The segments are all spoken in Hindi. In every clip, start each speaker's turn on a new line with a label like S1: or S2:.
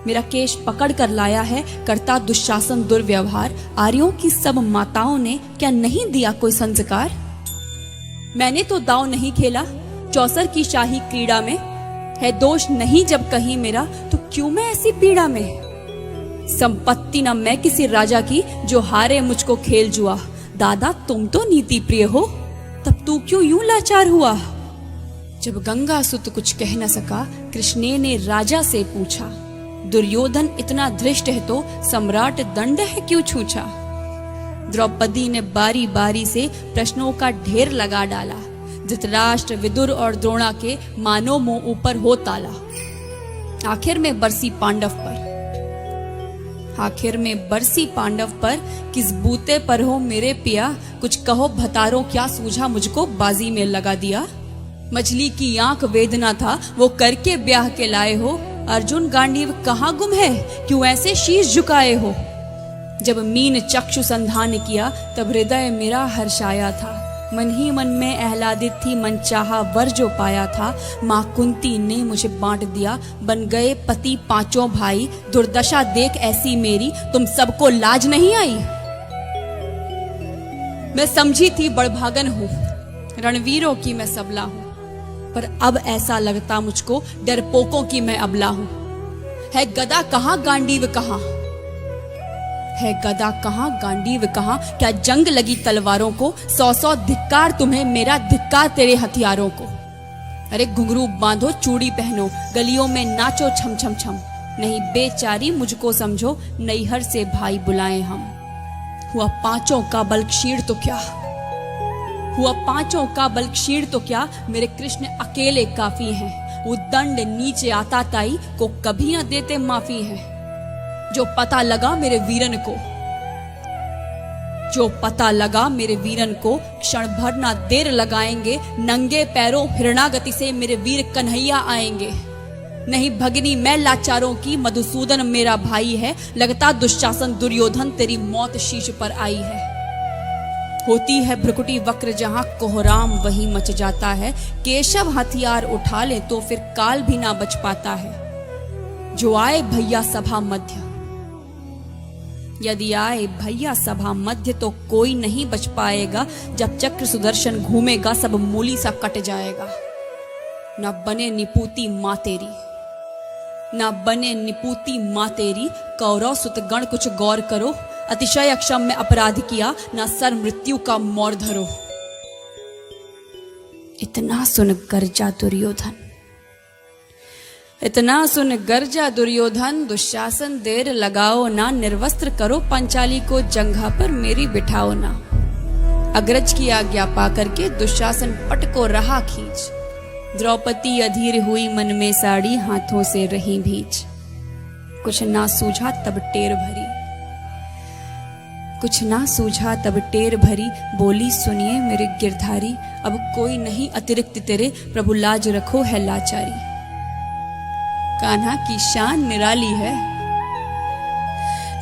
S1: मेरा केश पकड़ कर लाया है, करता दुशासन दुर्व्यवहार। आर्यों की सब माताओं ने क्या नहीं दिया कोई संस्कार? मैंने तो दांव नहीं खेला चौसर की शाही क्रीड़ा में, है दोष नहीं जब कहीं मेरा, तो क्यों मैं ऐसी पीड़ा में? संपत्ति न मैं किसी राजा की, जो हारे मुझको खेल जुआ। दादा तुम तो नीति प्रिय हो, तब तू क्यों यूं लाचार हुआ? जब गंगा सुत कुछ कह न सका, कृष्ण ने राजा से पूछा। दुर्योधन इतना धृष्ट है तो सम्राट दंड है क्यों छूछा? द्रौपदी ने बारी बारी से प्रश्नों का ढेर लगा डाला। धृतराष्ट्र, विदुर और द्रोणा के मानो मुंह ऊपर हो ताला। आखिर में बरसी पांडव पर किस बूते पर हो मेरे पिया? कुछ कहो भतारो क्या सूझा मुझको बाजी में लगा दिया? मछली की आंख वेदना था वो करके ब्याह के लाए हो। अर्जुन गांडीव कहाँ गुम है, क्यों ऐसे शीश झुकाए हो? जब मीन चक्षु संधान किया, तब हृदय मेरा हर्षाया था। मन ही मन में आह्लादित थी, मन चाहा वर जो पाया था। माँ कुंती ने मुझे बांट दिया, बन गए पति पांचों भाई। दुर्दशा देख ऐसी मेरी, तुम सबको लाज नहीं आई? मैं समझी थी बड़भागन हूँ, रणवीरों की मैं सबला हूँ, पर अब ऐसा लगता मुझको डरपोकों की मैं अबला हूँ। है गदा कहाँ गांडीव कहाँ, है गदा कहाँ गांडीव कहाँ? क्या जंग लगी तलवारों को? 100 धिक्कार तुम्हें, मेरा धिक्कार तेरे हथियारों को। अरे घुंघरू बांधो चूड़ी पहनो, गलियों में नाचो छम छम छम। नहीं बेचारी मुझको समझो, नैहर से भाई बुलाएं हम। हुआ पांचों का बल क्षीण तो क्या, हुआ पांचों का बल क्षीण तो क्या? मेरे कृष्ण अकेले काफी हैं। वो दंड नीचे आता ताई को कभी न देते माफी है। जो पता लगा मेरे वीरन को, जो पता लगा मेरे वीरन को, क्षण भर ना देर लगाएंगे। नंगे पैरों हिरणागति से मेरे वीर कन्हैया आएंगे। नहीं भगनी मैं लाचारों की, मधुसूदन मेरा भाई है। लगता दुशासन दुर्योधन तेरी मौत शीश पर आई है। होती है भ्रुकुटी वक्र जहां कोहराम वहीं मच जाता है। केशव हथियार उठा ले तो फिर काल भी ना बच पाता है। जो आए भैया सभा मध्य, यदि आए भैया सभा मध्य, तो कोई नहीं बच पाएगा। जब चक्र सुदर्शन घूमेगा, सब मूली सा कट जाएगा। न बने निपूती माँ तेरी, न बने निपूती माँ तेरी। कौरव सुतगण कुछ गौर करो, अतिशय अक्षम्य अपराध किया, न सर मृत्यु का मोर धरो। इतना सुन गर्जा दुर्योधन, इतना सुन गर्जा दुर्योधन। दुशासन देर लगाओ ना, निर्वस्त्र करो पंचाली को, जंघा पर मेरी बिठाओ ना। अग्रज की आज्ञा पा करके दुशासन पट को रहा खींच। द्रौपदी अधीर हुई मन में साड़ी, हाथों से रही भींच। कुछ ना सूझा तब टेर भरी, कुछ ना सूझा तब टेर भरी। बोली सुनिए मेरे गिरधारी, अब कोई नहीं अतिरिक्त तेरे, प्रभु लाज रखो है लाचारी। कान्हा की शान निराली है,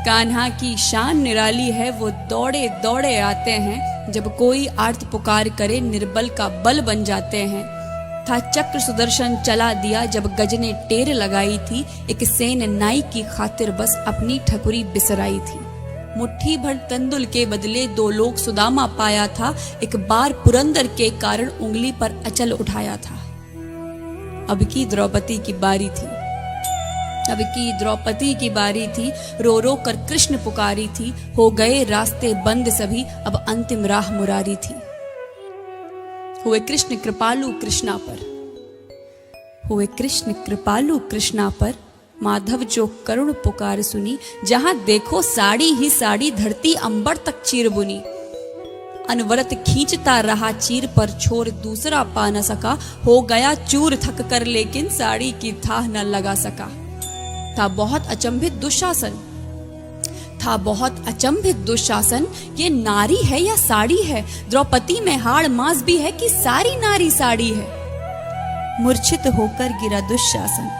S1: कान्हा की शान निराली है। वो दौड़े दौड़े आते हैं, जब कोई आर्त पुकार करे, निर्बल का बल बन जाते हैं। था चक्र सुदर्शन चला दिया, जब गज ने टेर लगाई थी। एक सेन नाई की खातिर बस अपनी ठकुरी बिसराई थी। मुट्ठी भर तंदुल के बदले 2 लोग सुदामा पाया था। एक बार पुरंदर के कारण उंगली पर अचल उठाया था। अब की द्रौपदी की बारी थी, अब की द्रौपदी की बारी थी। रो रो कर कृष्ण पुकारी थी। हो गए रास्ते बंद सभी, अब अंतिम राह मुरारी थी। हुए कृष्ण कृपालु कृष्णा पर, हुए कृष्ण कृपालु कृष्णा पर। माधव जो करुण पुकार सुनी, जहां देखो साड़ी ही साड़ी, धरती अंबर तक चीर बुनी। अनवरत खींचता रहा चीर पर, छोर दूसरा पा न सका। हो गया चूर थक कर, लेकिन साड़ी की थाह न लगा सका। था बहुत अचंभित दुशासन, था बहुत अचंभित दुशासन। ये नारी है या साड़ी है? द्रौपदी में हाड़ मांस भी है कि सारी नारी साड़ी है? मूर्छित होकर गिरा दुशासन,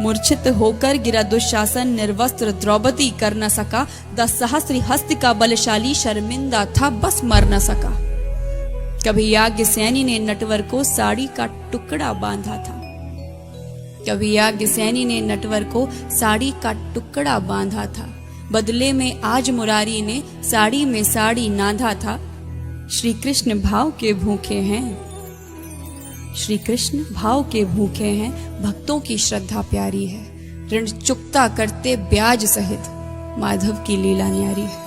S1: मूर्छित होकर गिरा दुशासन। निर्वस्त्र द्रौपदी कर न सका, 10 सहस्त्र हस्त का बलशाली शर्मिंदा था, बस मर न सका। कभी याज्ञसेनी ने नटवर को साड़ी का टुकड़ा बांधा था। कभी याज्ञसेनी ने नटवर को साड़ी का टुकड़ा बांधा था, बदले में आज मुरारी ने साड़ी में साड़ी नाधा था। श्री कृष्ण भाव के भूखे हैं, श्री कृष्ण भाव के भूखे हैं, भक्तों की श्रद्धा प्यारी है। ऋण चुकता करते ब्याज सहित, माधव की लीला न्यारी है।